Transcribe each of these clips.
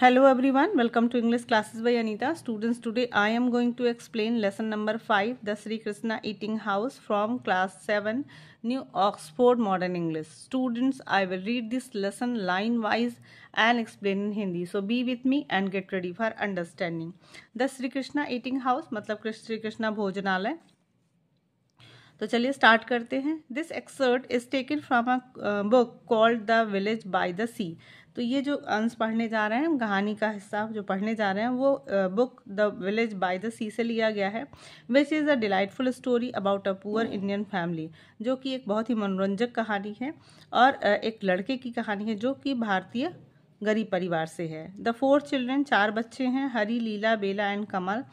Hello everyone, welcome to English classes by Anita. Students, today I am going to explain lesson number 5, the Sri Krishna Eating House from class 7, New Oxford Modern English. Students, I will read this lesson line wise and explain in Hindi. So be with me and get ready for understanding. The Sri Krishna Eating House मतलब श्री कृष्णा भोजनालय। तो चलिए start करते हैं। This extract is taken from a book called the village by the sea. तो ये जो अंश पढ़ने जा रहे हैं, कहानी का हिस्सा जो पढ़ने जा रहे हैं, वो book the village by the sea से लिया गया है, which is a delightful story about a poor Indian family, जो कि एक बहुत ही मनोरंजक कहानी है और एक लड़के की कहानी है जो कि भारतीय गरीब परिवार से है। द 4 चिल्ड्रन, 4 बच्चे हैं, हरी, लीला, बेला एंड कमल।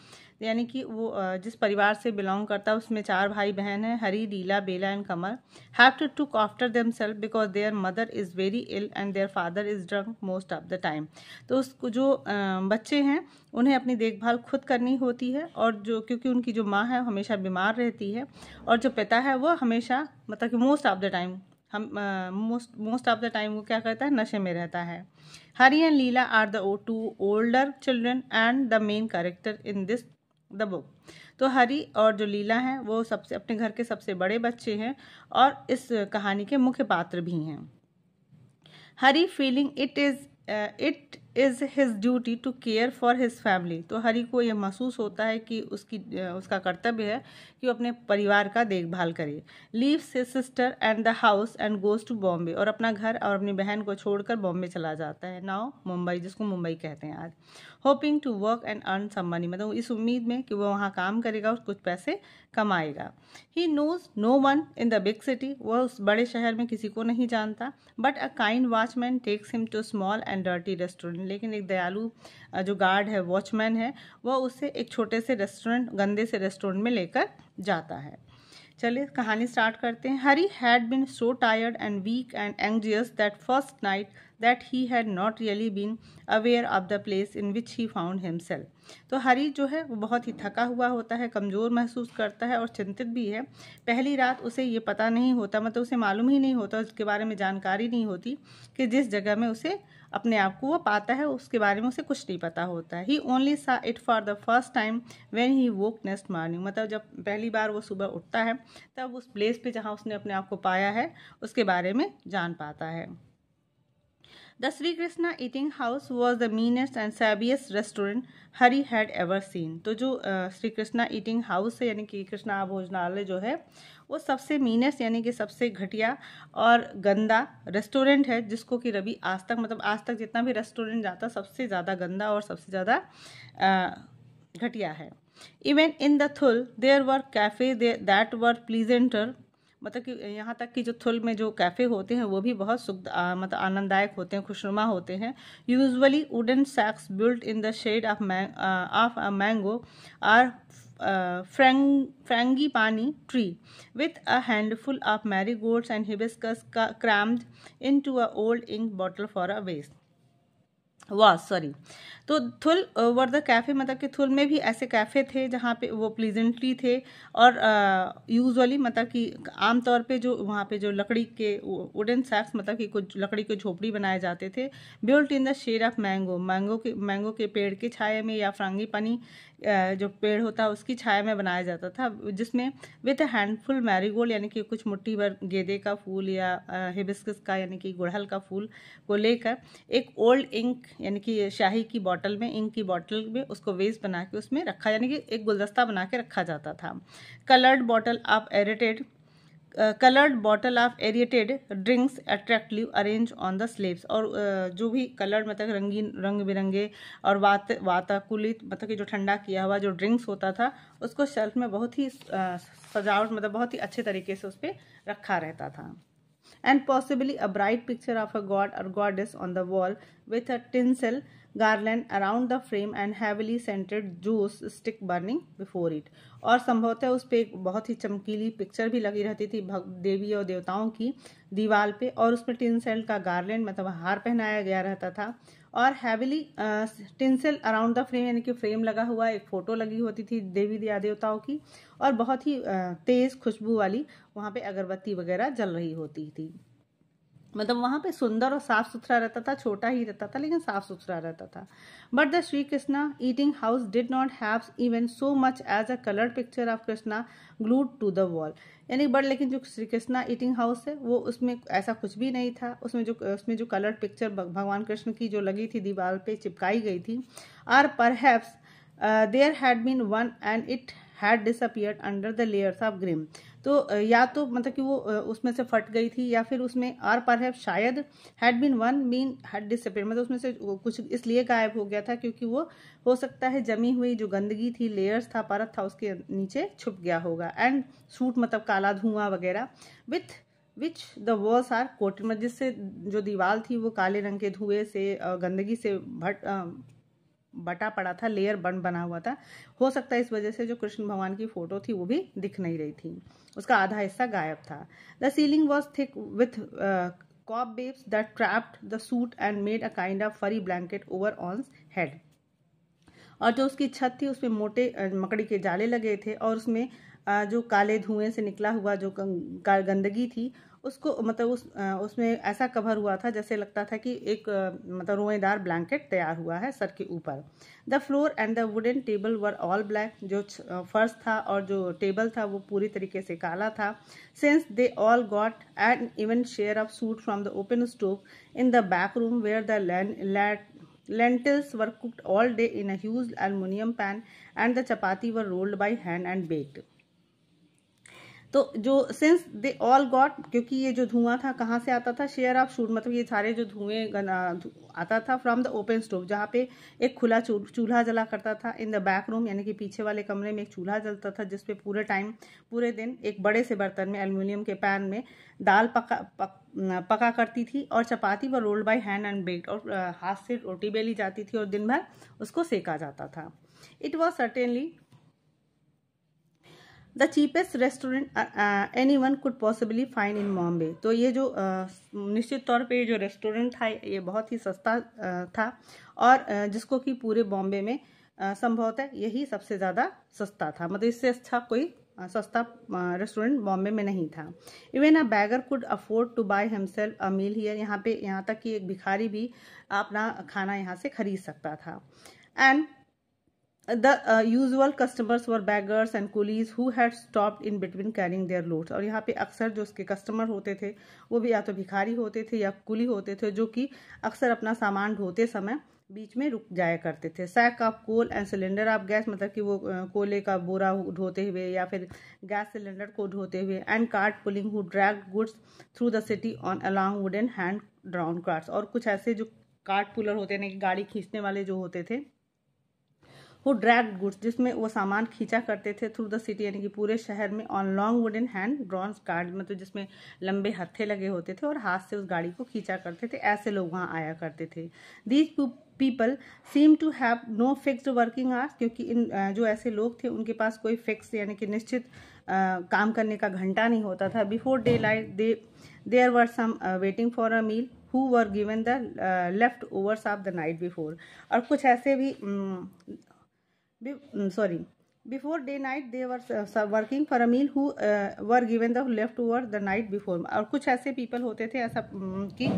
यानी कि वो जिस परिवार से बिलोंग करता है उसमें 4 भाई बहन हैं, Hari, Leela, Bela and Kamal. Have to took after themselves because their mother is very ill and their father is drunk most of the time. तो उसको जो बच्चे हैं उन्हें अपनी देखभाल खुद करनी होती है, और जो क्योंकि उनकी जो माँ है हमेशा बीमार रहती है, और जो पिता है वो हमेशा मतलब कि most of the time most of the time वो क्या करता है, नशे में रहता है। Hari and Leela are the 2 older children and the main character in this the book. तो हरी और जो लीला हैं वो सबसे अपने घर के सबसे बड़े बच्चे हैं और इस कहानी के मुख्य पात्र भी हैं। Hari feeling it is his duty to care for his family. तो हरी को यह महसूस होता है कि उसका कर्तव्य है कि वो अपने परिवार का देखभाल करे। Leaves his sister and the house and goes to Bombay. और अपना घर और अपनी बहन को छोड़कर बॉम्बे चला जाता है, नाउ मुंबई, जिसको मुंबई कहते हैं आज। Hoping to work and earn some money, मतलब इस उम्मीद में कि वो वहाँ काम करेगा और कुछ पैसे कमाएगा। He knows no one in the big city, वह उस बड़े शहर में किसी को नहीं जानता। But a kind watchman takes him to small and dirty restaurant, लेकिन एक दयालु जो गार्ड है, वॉचमैन है, वह उसे एक छोटे से रेस्टोरेंट, गंदे से रेस्टोरेंट में लेकर जाता है। चलिए कहानी स्टार्ट करते हैं। Hari had been so tired and weak and anxious that first night that he had not really been aware of the place in which he found himself. तो हरी जो है वो बहुत ही थका हुआ होता है, कमज़ोर महसूस करता है और चिंतित भी है। पहली रात उसे ये पता नहीं होता, मतलब उसे मालूम ही नहीं होता, उसके बारे में जानकारी नहीं होती कि जिस जगह में उसे अपने आप को वो पाता है उसके बारे में उसे कुछ नहीं पता होता है। ही ओनली सा it for the first time when he woke next morning, मतलब जब पहली बार वो सुबह उठता है तब उस प्लेस पे जहाँ उसने अपने आप को पाया है उसके बारे में जान पाता है। The Sri Krishna Eating House was the meanest and savviest restaurant Hari had ever seen. तो जो श्री कृष्णा ईटिंग हाउस है यानी कि कृष्णा भोजनालय जो है वो सबसे मीनेस्ट यानी कि सबसे घटिया और गंदा रेस्टोरेंट है जिसको कि रवि आज तक, मतलब आज तक जितना भी रेस्टोरेंट जाता सबसे ज़्यादा गंदा और सबसे ज़्यादा घटिया है। Even in the Thul there were cafe that were pleasanter, मतलब कि यहाँ तक कि जो थुल में जो कैफ़े होते हैं वो भी बहुत मतलब आनंददायक होते हैं, खुशनुमा होते हैं। Usually wooden shacks built in the shade of a mango or frangipani tree with a handful of marigolds and hibiscus crammed into a old ink bottle for a vase। Sorry. तो थुल वर द कैफ़े, मतलब कि थुल में भी ऐसे cafe थे जहाँ पे वो प्लीजेंटली थे, और यूजुअली मतलब कि आमतौर पे जो वहाँ पे जो लकड़ी के वुडन सैक्स, मतलब कि कुछ लकड़ी के झोपड़ी बनाए जाते थे, built in the shade of mango के पेड़ की छाया में, या फ्रांगीपनी जो पेड़ होता है उसकी छाया में बनाया जाता था, जिसमें विथ अ हैंडफुल मैरीगोल्ड यानी कि कुछ मुट्ठी भर गेंदे का फूल या हिबिस्कस का यानी कि गुड़हल का फूल को लेकर एक ओल्ड इंक यानी कि शाही की बॉटल में, इंक की बॉटल में उसको वेस्ट बना के उसमें रखा, यानी कि एक गुलदस्ता बना के रखा जाता था। Coloured bottle of aerated drinks attractively arrange on the slabs, और जो भी कलर्ड मतलब रंगीन रंग बिरंगे और वाताकुलित मतलब कि जो ठंडा किया हुआ जो ड्रिंक्स होता था उसको शेल्फ में बहुत ही सजावट, मतलब बहुत ही अच्छे तरीके से उस पर रखा रहता था। And possibly a bright picture of a god or goddess on the wall with a tinsel garland around the frame and heavily scented juice stick burning before it। और संभवतः उस पर एक बहुत ही चमकीली पिक्चर भी लगी रहती थी देवी और देवताओं की दीवार पे, और उसमें टिंसेल का गार्लैंड मतलब हार पहनाया गया रहता था, और हैविली टिंसेल अराउंड द फ्रेम यानी कि फ्रेम लगा हुआ एक फ़ोटो लगी होती थी देवी या देवताओं की, और बहुत ही तेज़ खुशबू वाली वहाँ पे अगरबत्ती वगैरह जल रही होती थी। मतलब वहाँ पे सुंदर और साफ सुथरा रहता था, छोटा ही रहता था लेकिन साफ सुथरा रहता था। But the Shri Krishna eating house did not have even so much as a coloured picture of Krishna glued to the wall. यानी बट लेकिन जो श्री कृष्णा ईटिंग हाउस है वो उसमें ऐसा कुछ भी नहीं था। उसमें जो कलर्ड पिक्चर भगवान कृष्ण की जो लगी थी, दीवार पे चिपकाई गई थी, or perhaps there had been one and it had disappeared under the layers of grime. तो या तो मतलब कि वो उसमें से फट गई थी, या फिर उसमें आर परहैप्स शायद had been one mean had disappeared, मतलब उसमें से कुछ इसलिए गायब हो गया था क्योंकि वो हो सकता है जमी हुई जो गंदगी थी, लेयर्स था, परत था, उसके नीचे छुप गया होगा। एंड सूट मतलब काला धुआं वगैरह, with which the walls are coated, मतलब जिससे जो दीवार थी वो काले रंग के धुएं से गंदगी से बटा पड़ा था, लेयर बना हुआ था। हो सकता है इस वजह से जो कृष्ण भगवान की फोटो थी वो भी दिख नहीं रही थी, उसका आधा हिस्सा गायब था। The ceiling was thick with cobwebs that trapped the suit and made a kind of furry blanket over on's head। और जो उसकी छत थी उसमें मोटे मकड़ी के जाले लगे थे, और उसमें जो काले धुएं से निकला हुआ जो गंदगी थी उसको मतलब उसमें ऐसा कवर हुआ था जैसे लगता था कि एक मतलब रोएदार ब्लैंकेट तैयार हुआ है सर के ऊपर। The floor and the wooden table were all black, जो फर्श था और जो टेबल था वो पूरी तरीके से काला था। Since they all got an even share of soot from the open stove in the back room where the lentils were cooked all day in a huge aluminum pan and the chapati were rolled by hand and baked। तो जो since they all got, क्योंकि ये जो धुआं था कहाँ से आता था, शेयर ऑफ शूट मतलब ये सारे जो धुएं आता था फ्रॉम द ओपन स्टोव, जहाँ पे एक खुला चूल्हा जला करता था। इन द बैक रूम यानी कि पीछे वाले कमरे में एक चूल्हा जलता था जिसपे पूरे दिन एक बड़े से बर्तन में एल्युमिनियम के पैन में दाल पका करती थी, और चपाती व rolled by hand and baked, और हाथ से रोटी बेली जाती थी और दिन भर उसको सेका जाता था। It was certainly the cheapest restaurant anyone could possibly find in Bombay. तो ये जो निश्चित तौर पे जो रेस्टोरेंट था ये बहुत ही सस्ता था, और जिसको कि पूरे बॉम्बे में संभवतः यही सबसे ज़्यादा सस्ता था, मतलब इससे अच्छा कोई सस्ता रेस्टोरेंट बॉम्बे में नहीं था। Even a beggar could afford to buy himself a meal here, यहाँ तक कि एक भिखारी भी अपना खाना यहाँ से खरीद सकता था। And the usual customers were beggars and coolies who had stopped in between carrying their loads। और यहाँ पे अक्सर जो उसके कस्टमर होते थे वो भी या तो भिखारी होते थे या कुली होते थे, जो कि अक्सर अपना सामान ढोते समय बीच में रुक जाया करते थे। Sack of coal and cylinder of gas, मतलब कि वो कोयले का बोरा ढोते हुए या फिर गैस सिलेंडर को ढोते हुए। And cart pulling who dragged goods through the city on along wooden hand drown carts. और कुछ ऐसे जो कार्ट पुलर होते हैं, गाड़ी खींचने वाले जो होते थे, हु ड्रैग्ड गुड्स, जिसमें वो सामान खींचा करते थे थ्रू द सिटी यानी कि पूरे शहर में, on long wooden hand drawn cart, मतलब जिसमें लंबे हत्थे लगे होते थे और हाथ से उस गाड़ी को खींचा करते थे। ऐसे लोग वहाँ आया करते थे। These people seem to have no fixed working hours, क्योंकि इन जो ऐसे लोग थे उनके पास कोई फिक्स यानी कि निश्चित काम करने का घंटा नहीं होता था। Before daylight there were some waiting for a meal who were given the leftovers of the night before। और कुछ ऐसे भी before day night they were working for a meal who were given the leftover the night before। और कुछ ऐसे people होते थे ऐसा कि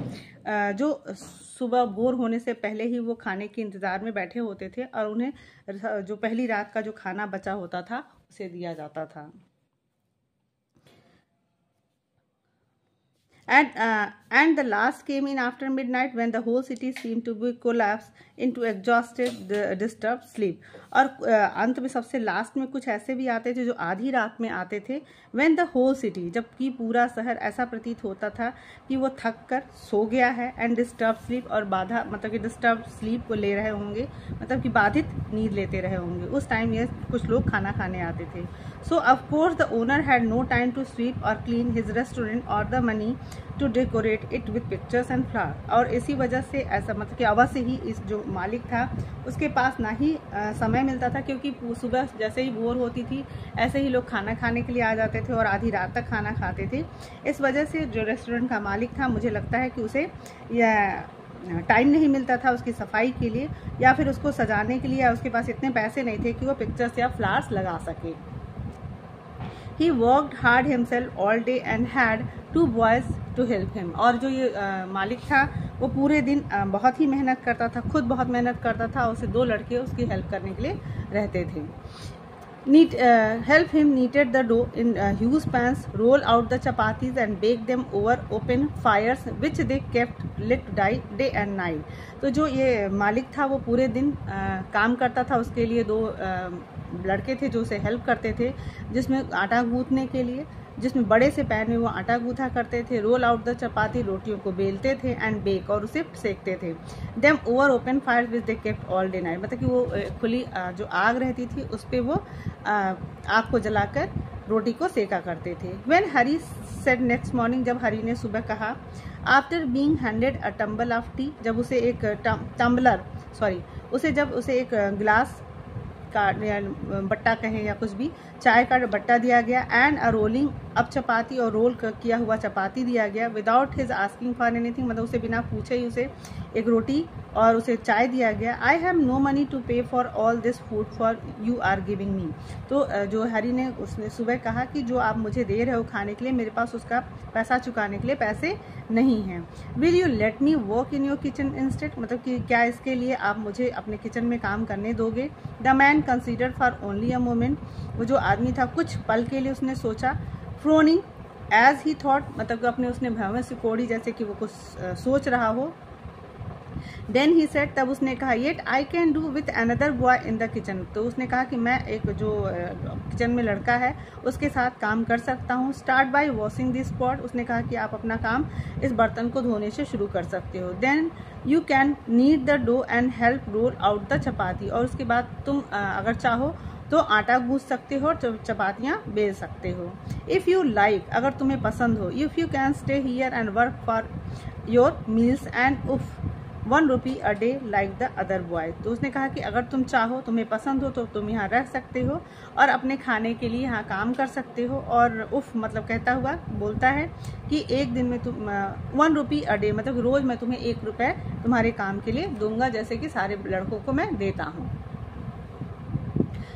जो सुबह बोर होने से पहले ही वो खाने के इंतज़ार में बैठे होते थे और उन्हें जो पहली रात का जो खाना बचा होता था उसे दिया जाता था। And the last came in after midnight when the whole city seemed to be collapsed into exhausted disturbed sleep। और अंत में सबसे लास्ट में कुछ ऐसे भी आते थे जो आधी रात में आते थे। when the whole city, जबकि पूरा शहर ऐसा प्रतीत होता था कि वो थक कर सो गया है। and disturbed sleep, और बाधा मतलब कि disturbed sleep को ले रहे होंगे, मतलब कि बाधित नींद लेते रहे होंगे। उस टाइम ये कुछ लोग खाना खाने आते थे। so of course the owner had no time to sweep or clean his restaurant or the money to decorate it with pictures and flowers। और इसी वजह से ऐसा मतलब कि अवश्य ही इस जो मालिक था उसके पास ना ही समय मिलता था, क्योंकि सुबह जैसे ही भोर होती थी ऐसे ही लोग खाना खाने के लिए आ जाते थे और आधी रात तक खाना खाते थे। इस वजह से जो रेस्टोरेंट का मालिक था मुझे लगता है कि उसे टाइम नहीं मिलता था उसकी सफाई के लिए या फिर उसको सजाने के लिए, या उसके पास इतने पैसे नहीं थे कि वो पिक्चर्स या फ्लावर्स लगा सके। He worked hard himself all day and had 2 boys to help him. और जो ये मालिक था वो पूरे दिन बहुत ही मेहनत करता था, खुद बहुत मेहनत करता था, उसे 2 लड़के उसकी हेल्प करने के लिए रहते थे. Help him kneaded the dough in huge pans, roll out the chapatis and bake them over open fires which they kept lit day and night. तो जो ये मालिक था वो पूरे दिन काम करता था, उसके लिए 2 लड़के थे जो उसे हेल्प करते थे, जिसमें आटा गूंथने के लिए, जिसमें बड़े से पैन में वो आटा गूंथा करते थे, रोल आउट द चपाती, रोटियों को बेलते थे, एंड बेक, और उसे सेकते थे, them over open fire which they kept all day night, मतलब कि वो खुली जो आग रहती थी उस पर वो आग को जलाकर रोटी को सेका करते थे. When Hari said next morning, जब हरी ने सुबह कहा, after being handed a tumble of T, जब उसे एक जब उसे एक गिलास का या बट्टा कहें या कुछ भी, चाय का बट्टा दिया गया, एंड अ रोलिंग अप चपाती, और रोल किया हुआ चपाती दिया गया, without his asking for anything, मतलब उसे बिना पूछे ही उसे एक रोटी और उसे चाय दिया गया. I have no money to pay for all this food for you are giving me. तो जो हरी ने उसने सुबह कहा कि जो आप मुझे दे रहे हो खाने के लिए, मेरे पास उसका पैसा चुकाने के लिए पैसे नहीं हैं. Will you let me work in your kitchen instead, मतलब कि क्या इसके लिए आप मुझे अपने किचन में काम करने दोगे. The man considered for only a moment, वो जो आदमी था कुछ पल के लिए उसने सोचा. फ्रोनिंग एज ही थॉट, मतलब अपने उसने भवें से कोड़ी जैसे कि वो कुछ सोच रहा हो. देन ही सेड, तब उसने कहा, yet I can do with another boy in the kitchen, तो उसने कहा कि मैं एक जो किचन में लड़का है उसके साथ काम कर सकता हूँ. Start by washing this pot, उसने कहा कि आप अपना काम इस बर्तन को धोने से शुरू कर सकते हो. Then you can knead the dough and help roll out the chapati, और उसके बाद तुम अगर चाहो तो आटा गूंथ सकते हो, चपातियाँ बेल सकते हो. इफ़ यू लाइक, अगर तुम्हें पसंद हो. If you can stay here and work for your meals and उफ ₹1 a day like the other boy, तो उसने कहा कि अगर तुम चाहो, तुम्हें पसंद हो, तो तुम यहाँ रह सकते हो और अपने खाने के लिए यहाँ काम कर सकते हो. और उफ मतलब कहता हुआ बोलता है कि एक दिन में तुम ₹1 अ डे, मतलब रोज़ मैं तुम्हें ₹1 तुम्हारे काम के लिए दूंगा, जैसे कि सारे लड़कों को मैं देता हूँ.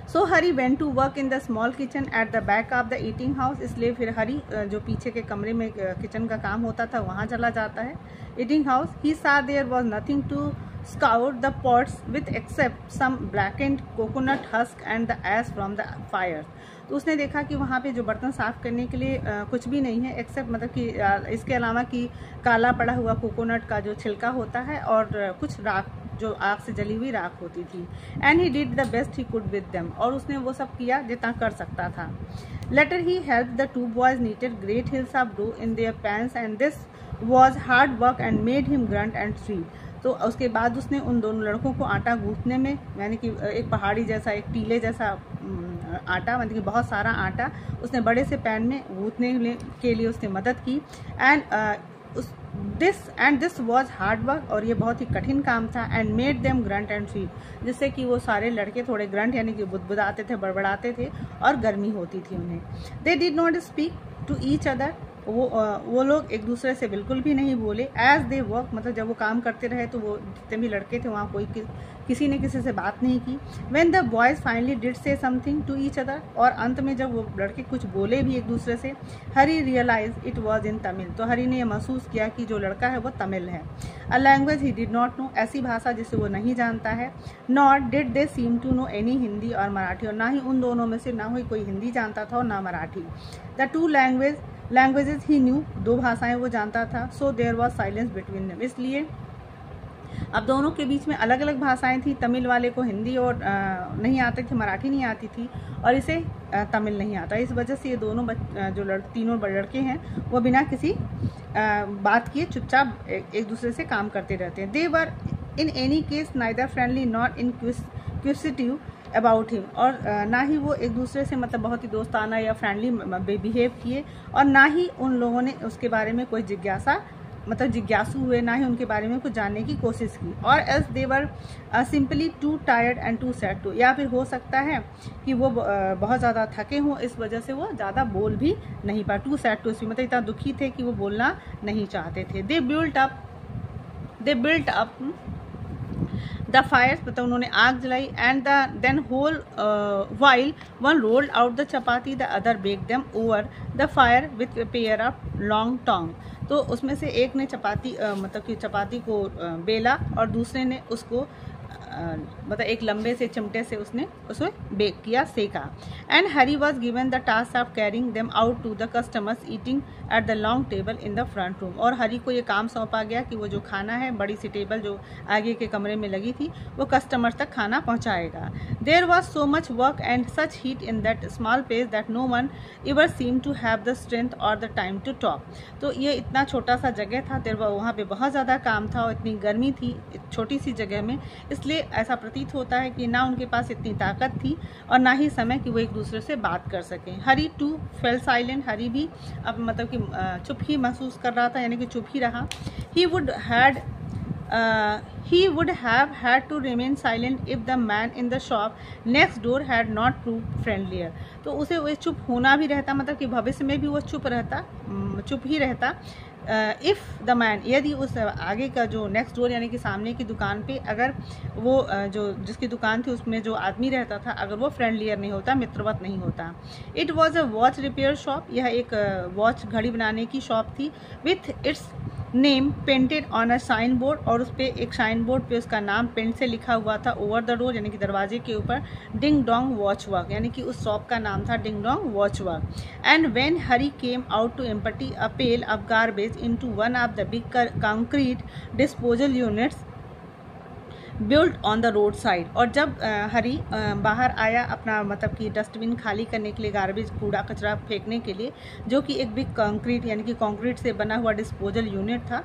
So Hari went to work in the small kitchen at the back of the eating house, इसलिए फिर हरी जो पीछे के कमरे में किचन का काम होता था वहाँ चला जाता है. Eating house, he saw there was nothing to scour the pots with except some blackened coconut husk and the ash from the fire. तो उसने देखा कि वहाँ पे जो बर्तन साफ़ करने के लिए कुछ भी नहीं है, एक्सेप्ट मतलब कि इसके अलावा कि काला पड़ा हुआ कोकोनट का जो छिलका होता है और कुछ राख जो आग से जली हुई राख होती थी. And he did the best he could with them, और उसने वो सब किया जितना कर सकता था. Later he help the 2 boys kneaded great hills of dough in their pans and this was hard work and made him grunt and sweat. तो उसके बाद उसने उन दोनों लड़कों को आटा गूंथने में, यानी कि एक पहाड़ी जैसा, एक टीले जैसा आटा, मतलब कि बहुत सारा आटा उसने बड़े से पैन में गूंथने के लिए उसने मदद की. दिस वॉज हार्ड वर्क, और ये बहुत ही कठिन काम था. And made them grunt and sweet, जिससे कि वो सारे लड़के थोड़े ग्रंट यानी कि बुदबुदाते थे, बड़बड़ाते थे और गर्मी होती थी उन्हें. They did not speak to each other, वो लोग एक दूसरे से बिल्कुल भी नहीं बोले. एज दे वर्क, मतलब जब वो काम करते रहे तो वो जितने भी लड़के थे वहाँ कोई किसी ने किसी से बात नहीं की. When the boys finally did say something to each other, और अंत में जब वो लड़के कुछ बोले भी एक दूसरे से, Hari realise it was in Tamil, तो हरी ने यह महसूस किया कि जो लड़का है वो तमिल है. A language he did not know, ऐसी भाषा जिसे वो नहीं जानता है. Not did they seem to know any Hindi और मराठी, और ना ही उन दोनों में से ना ही कोई हिंदी जानता था और ना Marathi. The 2 languages he knew, 2 भाषाएं वो जानता था. So there was silence between them, इसलिए अब दोनों के बीच में अलग अलग भाषाएं थी. तमिल वाले को हिंदी और नहीं आती थी, मराठी नहीं आती थी, और इसे तमिल नहीं आता. इस वजह से ये दोनों जो तीनों लड़के हैं वो बिना किसी बात किए चुपचाप एक दूसरे से काम करते रहते हैं. They were in any case neither friendly not inquisitive about him, और ना ही वो एक दूसरे से मतलब बहुत ही दोस्ताना या फ्रेंडली बिहेव किए, और ना ही उन लोगों ने उसके बारे में कोई जिज्ञासु हुए, ना ही उनके बारे में कुछ जानने की कोशिश की. और else they were simply too tired and too sad to, या फिर हो सकता है कि वो बहुत ज़्यादा थके हों, इस वजह से वो ज़्यादा बोल भी नहीं पाए. टू सैड टू मतलब इतना दुखी थे कि वो बोलना नहीं चाहते थे. They built up the fire, मतलब उन्होंने आग जलाई. And then whole while one rolled out the chapati, the other bake them over the fire with pair of long tong. तो उसमें से एक ने चपाती मतलब कि चपाती को बेला और दूसरे ने उसको मतलब एक लंबे से चिमटे से उसने उसे बेक किया, सेका। And Hari was given the task of carrying them out to the customers eating at the long table in the front room. और हरी को ये काम सौंपा गया कि वो जो खाना है बड़ी सी टेबल जो आगे के कमरे में लगी थी वो कस्टमर्स तक खाना पहुंचाएगा। There was so much work and such heat in that small place that no one ever seem to have the strength और द टाइम टू टॉक। तो ये इतना छोटा सा जगह था, देर वहाँ पे बहुत ज़्यादा काम था और इतनी गर्मी थी छोटी सी जगह में, इसलिए ऐसा प्रतीत होता है कि ना उनके पास इतनी ताकत थी और ना ही समय कि वो एक दूसरे से बात कर सकें। हरी टू फेल साइलेंट, हरी भी अब मतलब कि चुप ही महसूस कर रहा था, यानी कि चुप ही रहा। ही would have had to remain silent if the man in the shop next door had not proved friendlier। तो उसे वो चुप होना भी रहता, मतलब कि भविष्य में भी वो चुप ही रहता। इफ़ द मैन, यदि उस आगे का जो नेक्स्ट डोर यानी कि सामने की दुकान पे अगर वो जो जिसकी दुकान थी उसमें जो आदमी रहता था अगर वो फ्रेंडलियर नहीं होता, मित्रवत नहीं होता। It was a watch repair shop, यह एक वॉच घड़ी बनाने की शॉप थी। With its name painted on a sign board, और उस पर एक साइन बोर्ड पे उसका नाम पेंट से लिखा हुआ था ओवर द डोर यानी कि दरवाजे के ऊपर, डिंग डोंग वॉच वर्क, यानी कि उस शॉप का नाम था ding dong watch work. And when Hari came out to empty a pail of garbage into one of the big concrete disposal units built on the road side, और जब हरी बाहर आया अपना मतलब कि डस्टबिन खाली करने के लिए, गार्बेज कूड़ा कचरा फेंकने के लिए, जो कि एक बिग कंक्रीट यानी कि कंक्रीट से बना हुआ डिस्पोजल यूनिट था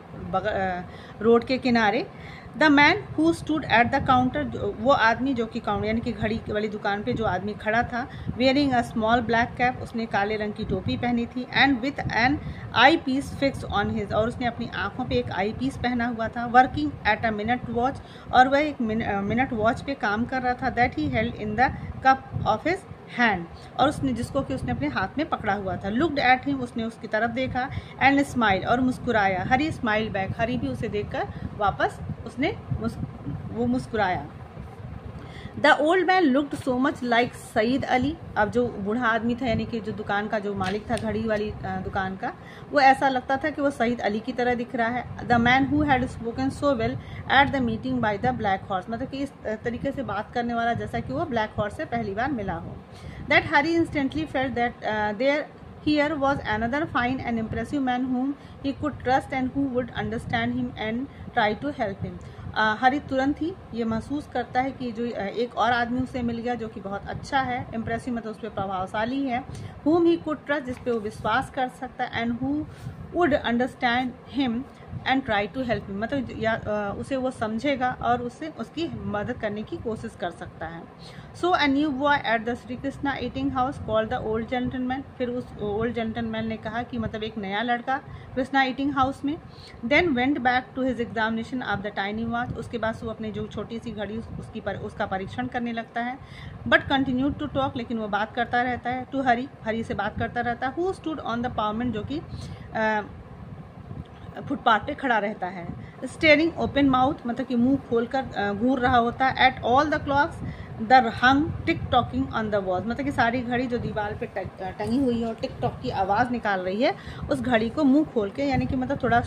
रोड के किनारे। The man who stood at the counter, वो आदमी जो कि काउंटर यानी कि घड़ी वाली दुकान पे जो आदमी खड़ा था, wearing a small black cap, उसने काले रंग की टोपी पहनी थी, and with an eyepiece fix on his, और उसने अपनी आंखों पे एक आई पीस पहना हुआ था। Working at a minute watch, और वह एक मिनट वॉच पे काम कर रहा था। That he held in the cup of his hand, और उसने जिसको कि उसने अपने हाथ में पकड़ा हुआ था। लुक्ड एट हिम, उसने उसकी तरफ देखा, एंड स्माइल, और मुस्कुराया। हरी स्माइल बैक, हरी भी उसे देखकर वापस उसने वो मुस्कुराया। The old man looked so much like Saeed Ali, अब जो बूढ़ा आदमी था यानी कि जो दुकान का जो मालिक था घड़ी वाली दुकान का, वो ऐसा लगता था कि वो सईद अली की तरह दिख रहा है। The man who had spoken so well at the meeting by the black horse, मतलब कि इस तरीके से बात करने वाला जैसा कि वो ब्लैक हॉर्स से पहली बार मिला हो। That Hari instantly felt that there here was another fine and impressive man whom he could trust and who would understand him and try to help him। हरी तुरंत ही ये महसूस करता है कि जो एक और आदमी उसे मिल गया जो कि बहुत अच्छा है, इम्प्रेसिव मतलब उस पर प्रभावशाली है, whom he could trust जिस पे वो विश्वास कर सकता है, and who would understand him and try to help him, मतलब उसे वो समझेगा और उससे उसकी मदद करने की कोशिश कर सकता है। So a new boy at the Sri Krishna eating house called the old gentleman, फिर उस old gentleman ने कहा कि मतलब एक नया लड़का कृष्णा ईटिंग हाउस में। Then went back to his examination of the tiny watch, उसके बाद वो अपनी जो छोटी सी घड़ी उसका परीक्षण करने लगता है। But continued to talk, लेकिन वो बात करता रहता है। To हरी से बात करता रहता है। Who stood on the pavement, जो कि फुटपाथ पे खड़ा रहता है। स्टेयरिंग ओपन माउथ, मतलब कि मुंह खोलकर घूर रहा होता है। At all the clocks the hung tick talking on the walls, मतलब कि सारी घड़ी जो दीवार पे टंगी हुई है और टिक टॉक की आवाज़ निकाल रही है, उस घड़ी को मुंह खोल के यानी कि मतलब थोड़ा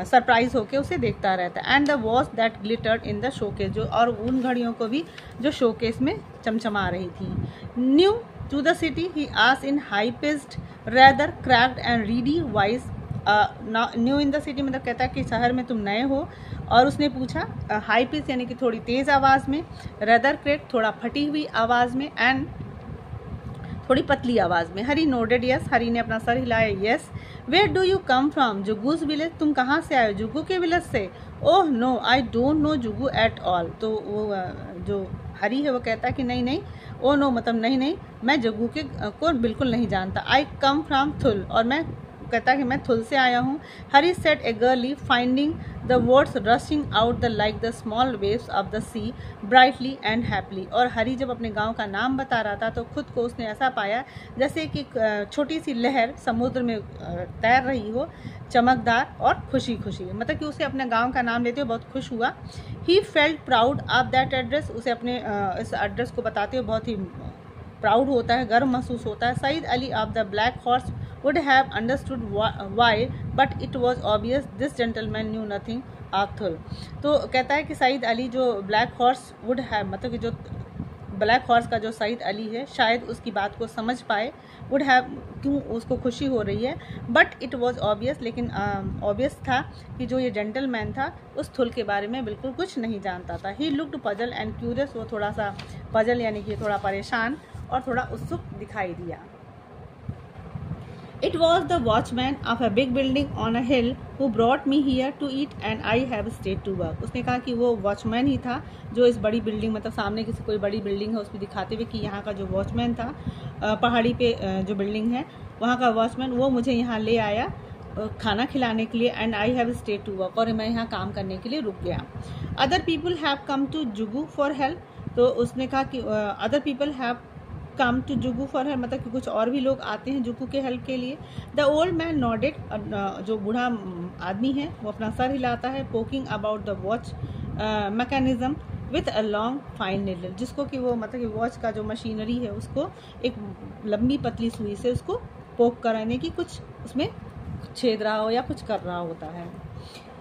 सरप्राइज होके उसे देखता रहता है। And the watch that glittered in the showcase, जो और उन घड़ियों को भी जो शोकेस में चमचमा रही थी। New to the city he asked in high pitched rather cracked and reedy voice. New in the city मतलब कहता है कि शहर में तुम नए हो, और उसने पूछा हाई पिच यानी कि थोड़ी तेज़ आवाज़ में, रेदर क्रैक थोड़ा फटी हुई आवाज़ में, एंड थोड़ी पतली आवाज़ में। हरी नोडेड यस, हरी ने अपना सर हिलाया yes. Where do you come from, Jugu's village, तुम कहाँ से आए हो, जुगू के विलेज से। Oh no I don't know Jugu at all, तो वो जो हरी है वो कहता है कि नहीं, ओ नो मतलब नहीं, मैं जुगू को बिल्कुल नहीं जानता। आई कम फ्रॉम थुल, और मैं कहता है कि मैं थुल से आया हूँ। Hari said eagerly finding the words rushing out the like the small waves of the sea brightly and happily, और हरी जब अपने गांव का नाम बता रहा था तो खुद को उसने ऐसा पाया जैसे कि छोटी सी लहर समुद्र में तैर रही हो, चमकदार और खुशी, मतलब कि उसे अपने गांव का नाम लेते हुए बहुत खुश हुआ। He felt proud of that address, उसे अपने इस एड्रेस को बताते हुए बहुत ही प्राउड होता है, गर्व महसूस होता है। Saeed Ali of the black horse would have understood why, but it was obvious this gentleman knew nothing Arthur. तो कहता है कि सईद अली जो ब्लैक हॉर्स वुड हैव, मतलब कि जो ब्लैक हॉर्स का जो सईद अली है शायद उसकी बात को समझ पाए, वुड हैव क्यों उसको खुशी हो रही है, बट इट वॉज ऑब्वियस, लेकिन ऑब्वियस था कि जो ये जेंटलमैन था उस थुल के बारे में बिल्कुल कुछ नहीं जानता था. He looked puzzle and curious, वो थोड़ा सा पजल यानी कि थोड़ा परेशान और थोड़ा उत्सुक दिखाई दिया. It was the watchman of a big building on a hill who brought me here to eat and I have stayed to work. उसने कहा कि वो वॉचमैन ही था जो इस बड़ी बिल्डिंग, मतलब सामने किसी कोई बड़ी बिल्डिंग है उसको दिखाते हुए कि यहाँ का जो वॉचमैन था, पहाड़ी पे जो बिल्डिंग है वहाँ का वॉचमैन, वो मुझे यहाँ ले आया खाना खिलाने के लिए. And I have stayed to work, और मैं यहाँ काम करने के लिए रुक गया. Other people have come to Jugu for help. तो उसने कहा कि other people have come to Jugu for help, मतलब कि कुछ और भी लोग आते हैं जुगू के हेल्प के लिए. द ओल्ड मैन नॉडेड, जो बूढ़ा आदमी है वो अपना सर हिलाता है. Poking about the watch mechanism with a long fine needle, जिसको कि वो मतलब कि वॉच का जो मशीनरी है उसको एक लंबी पतली सुई से उसको पोक कराने की, कुछ उसमें छेद रहा हो या कुछ कर रहा होता है.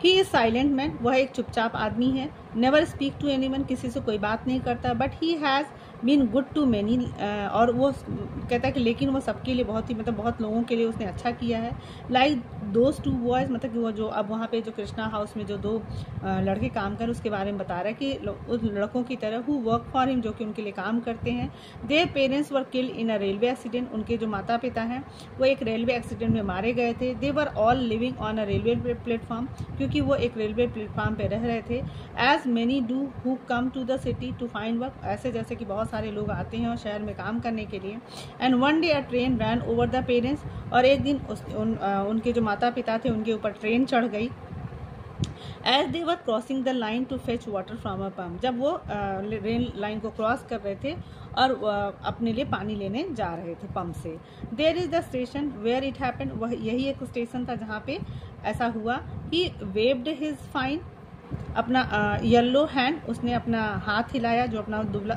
ही इज साइलेंट मैन, वह एक चुपचाप आदमी है. नेवर स्पीक टू एनीवन, किसी से कोई बात नहीं करता. But he has been good to many, और वो कहता है कि लेकिन वो सबके लिए बहुत ही, मतलब बहुत लोगों के लिए उसने अच्छा किया है. लाइक दोज टू बॉयज़, मतलब कि वो जो अब वहाँ पे जो कृष्णा हाउस में जो दो लड़के काम कर उसके बारे में बता रहा है कि उस लड़कों की तरह हु वर्क फॉर हिम, जो कि उनके लिए काम करते हैं. Their parents were killed in a railway accident, उनके जो माता पिता हैं वो एक रेलवे एक्सीडेंट में मारे गए थे. They were all living on a railway platform, क्योंकि वो एक रेलवे प्लेटफॉर्म पे रह रहे थे. As many do who come to the city to find work, ऐसे जैसे कि बहुत सारे लोग आते हैं और शहर में काम करने के लिए. And one day a train rain over the parents, और एक दिन उनके जो माता पिता थे उनके ऊपर ट्रेन चढ़ गई. As they were crossing the line to fetch water from a pump, जब वो रेल लाइन को क्रॉस कर रहे थे और अपने लिए पानी लेने जा रहे थे पंप से. There is the station where it happened, वह यही एक स्टेशन था जहाँ पे ऐसा हुआ. ही वेव्ड हिज फाइन, अपना येलो हैंड, उसने अपना हाथ हिलाया जो अपना दुबला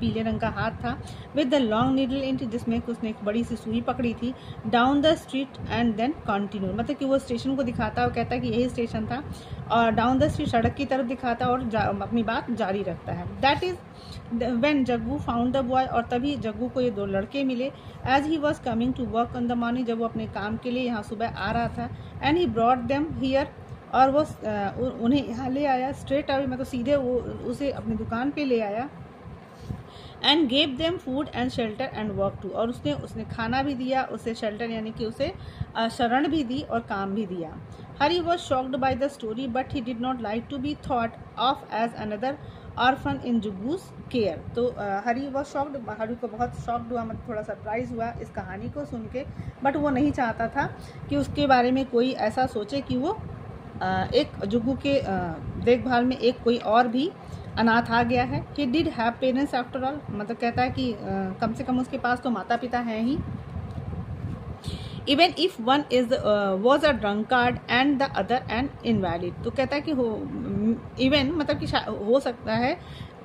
पीले रंग का हाथ था. With the long needle in it, जिसमें उसने एक बड़ी सी सुई पकड़ी थी. Down the street and then continue, मतलब कि वो स्टेशन को दिखाता और कहता है कि यही स्टेशन था, और डाउन द स्ट्रीट सड़क की तरफ दिखाता और अपनी बात जारी रखता है. That is when Jaggu found the boy, और तभी जग्गू को ये दो लड़के मिले. As he was coming to work on the morning, जब वो अपने काम के लिए यहाँ सुबह आ रहा था. And he brought them here, और वो उन्हें यहाँ ले आया स्ट्रेट अवे, मतलब सीधे वो उसे अपनी दुकान पे ले आया. And gave them food and shelter and work too, और उसने खाना भी दिया, उसे शेल्टर यानी कि उसे शरण भी दी और काम भी दिया. Hari was shocked by the story but he did not like to be thought of as another orphan in Jugu's care. तो हरी वॉज शॉक्ड, हरी को बहुत शॉक्ड हुआ, मतलब थोड़ा सरप्राइज हुआ इस कहानी को सुन के, बट वो नहीं चाहता था कि उसके बारे में कोई ऐसा सोचे कि वो एक जुगू के देखभाल में एक कोई और भी अनाथ आ गया है. He did have parents after all, मतलब कहता है कि कम से कम उसके पास तो माता पिता हैं ही. Even if one is was a drunkard and the other an invalid, तो कहता है कि इवन मतलब कि हो सकता है,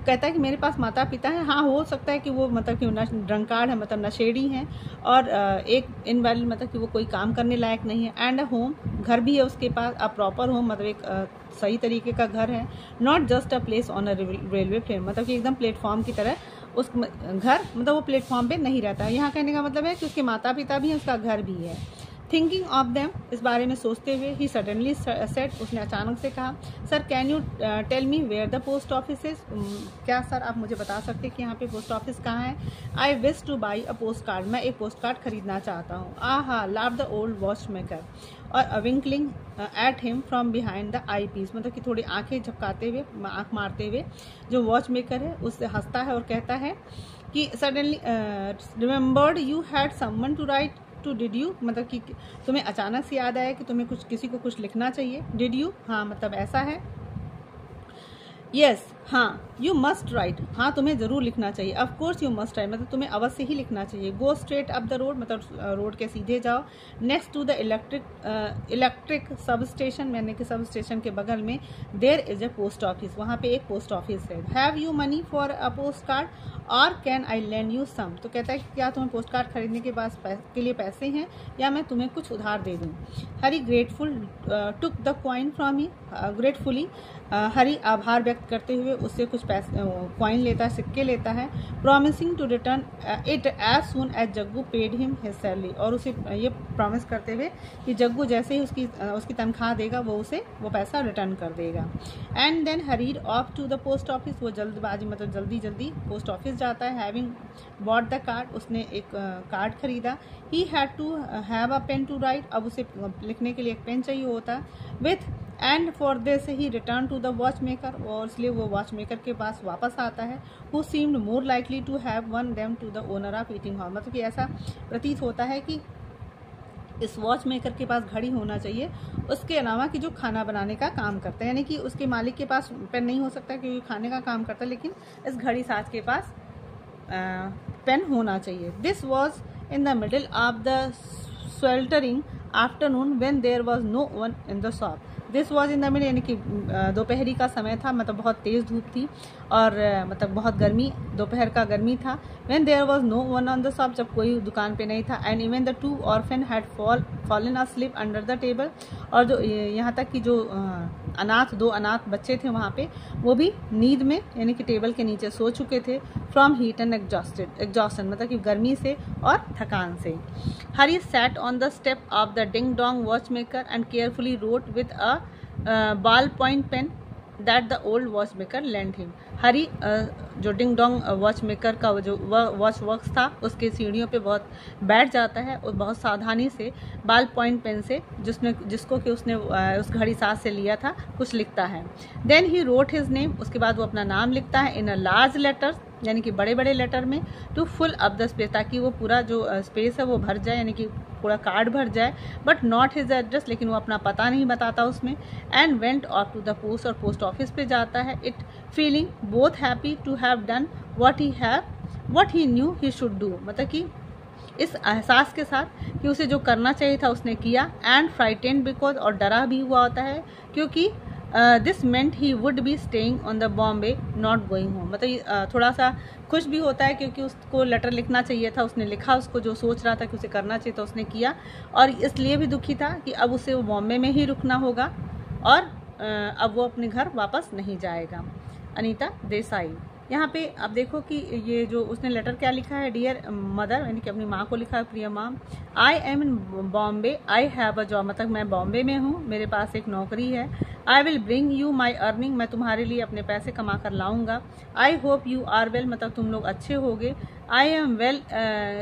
कहता है कि मेरे पास माता पिता हैं, हाँ हो सकता है कि वो मतलब कि ड्रंकार्ड है, मतलब नशेड़ी हैं, और एक इनवैलिड मतलब कि वो कोई काम करने लायक नहीं है. एंड अ होम, घर भी है उसके पास, अ प्रॉपर होम, मतलब एक सही तरीके का घर है. Not just a place on a railway platform, मतलब कि एकदम प्लेटफॉर्म की तरह उस घर, मतलब वो प्लेटफॉर्म पे नहीं रहता है. यहाँ कहने का मतलब है कि उसके माता पिता भी हैं, उसका घर भी है. थिंकिंग ऑफ देम, इस बारे में सोचते हुए, ही सडनली सेड, उसने अचानक से कहा, sir can you tell me where the post office is, क्या सर आप मुझे बता सकते हैं कि यहाँ पे पोस्ट ऑफिस कहाँ है. I wish two by a post card, मैं एक पोस्ट कार्ड खरीदना चाहता हूँ. आहा, लाव द ओल्ड वॉच मेकर, और winkling at him from behind the eyepiece, मतलब कि थोड़ी आंखें झपकाते हुए, आंख मारते हुए जो वॉच मेकर है उससे हंसता है और कहता है कि suddenly remembered you had someone to write to, did you, मतलब कि तुम्हें अचानक से याद आया कि तुम्हें किसी को कुछ लिखना चाहिए. डिड यू, हाँ मतलब ऐसा है. यस, हाँ, यू मस्ट राइट, हाँ तुम्हें ज़रूर लिखना चाहिए। Of course you must write मतलब तुम्हें अवश्य ही लिखना चाहिए। Go straight up the road मतलब रोड के सीधे जाओ। Next to the electric substation यानी कि सब स्टेशन के बगल में there is a post office, वहाँ पे एक पोस्ट ऑफिस है। Have you money for a postcard or can I lend you some, तो कहता है कि क्या तुम्हें पोस्ट कार्ड खरीदने के लिए पैसे हैं या मैं तुम्हें कुछ उधार दे दूँ। Hari grateful took the coin from he, gratefully Hari आभार व्यक्त करते हुए उससे कुछ पैसे कॉइन लेता है, सिक्के लेता है। Promising to return it as soon as Jaggu paid him his salary, और उसे ये प्रॉमिस करते हुए कि जग्गू जैसे ही उसकी तनख्वाह देगा वो उसे वो पैसा रिटर्न कर देगा। And then hurried off to the post office, वो जल्दबाजी मतलब जल्दी जल्दी पोस्ट ऑफिस जाता है। हैविंग बॉट द कार्ड, उसने एक कार्ड खरीदा। He had to have a pen to write, अब उसे लिखने के लिए एक पेन चाहिए होता। With and for this he return to the watch maker, और इसलिए वो वॉच मेकर के पास वापस आता है। Who seemed more likely to have one them to the owner of eating hall, मतलब कि ऐसा प्रतीत होता है कि इस वॉच मेकर के पास घड़ी होना चाहिए उसके अलावा कि जो खाना बनाने का काम करता है, यानी कि उसके मालिक के पास पेन नहीं हो सकता क्योंकि खाने का काम करता है, लेकिन इस घड़ी साज के पास पेन होना चाहिए। This was in the middle of the sweltering afternoon when there was no one in the shop. This was in the mid यानी कि दोपहरी का समय था, मतलब बहुत तेज़ धूप थी और मतलब बहुत गर्मी, दोपहर का गर्मी था। When there was no one on the shop, जब कोई दुकान पे नहीं था। And even the two orphan had fallen asleep under the table, और जो यहाँ तक कि जो दो अनाथ बच्चे थे वहाँ पे वो भी नींद में यानी कि टेबल के नीचे सो चुके थे। फ्रॉम हीट एंड एग्जॉस्टन मतलब कि गर्मी से और थकान से। Hari sat on the step of the ding dong watch maker and carefully wrote with a ballpoint pen that the old watch maker lend him. Hari जो डिंग डोंग वॉच मेकर का जो वॉच वर्क्स था उसके सीढ़ियों पे बहुत बैठ जाता है और बहुत सावधानी से बॉल पॉइंट पेन से जिसको कि उसने उस घड़ी साज से लिया था कुछ लिखता है। Then he wrote his name, उसके बाद वो अपना नाम लिखता है इन अ लार्ज लेटर यानी कि बड़े बड़े लेटर में। To fill up the space, ताकि वो पूरा जो स्पेस है वो भर जाए यानी कि पूरा कार्ड भर जाए। बट नॉट हिज एड्रेस, लेकिन वो अपना पता नहीं बताता उसमें। And went off to the post, और पोस्ट ऑफिस पे जाता है। It feeling both happy to have done what he knew he should do, मतलब कि इस एहसास के साथ कि उसे जो करना चाहिए था उसने किया। एंड फ्राइटेंड बिकॉज, और डरा भी हुआ होता है क्योंकि this meant he would be staying on the Bombay not going home, मतलब थोड़ा सा खुश भी होता है क्योंकि उसको लेटर लिखना चाहिए था, उसने लिखा, उसको जो सोच रहा था कि उसे करना चाहिए था उसने किया। और इसलिए भी दुखी था कि अब उसे वो बॉम्बे में ही रुकना होगा और अब वो अपने घर वापस नहीं जाएगा। अनीता देसाई। यहाँ पे अब देखो कि ये जो उसने लेटर क्या लिखा है, डियर मदर यानी कि अपनी माँ को लिखा है, प्रिय माँ। I am in Bombay, I have a job, मतलब मैं बॉम्बे में हूँ, मेरे पास एक नौकरी है। I will bring you my earning, मैं तुम्हारे लिए अपने पैसे कमा कर लाऊंगा। I hope you are well, मतलब तुम लोग अच्छे होगे। I am well,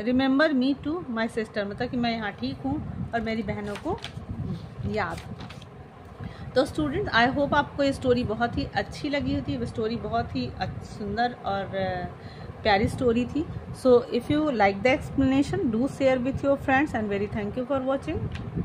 remember me to my sister, मतलब कि मैं यहाँ ठीक हूँ और मेरी बहनों को याद। तो स्टूडेंट आई होप आपको ये स्टोरी बहुत ही अच्छी लगी होती। वो स्टोरी बहुत ही सुंदर और प्यारी स्टोरी थी। So if you like the explanation do share with your friends and very thank you for watching.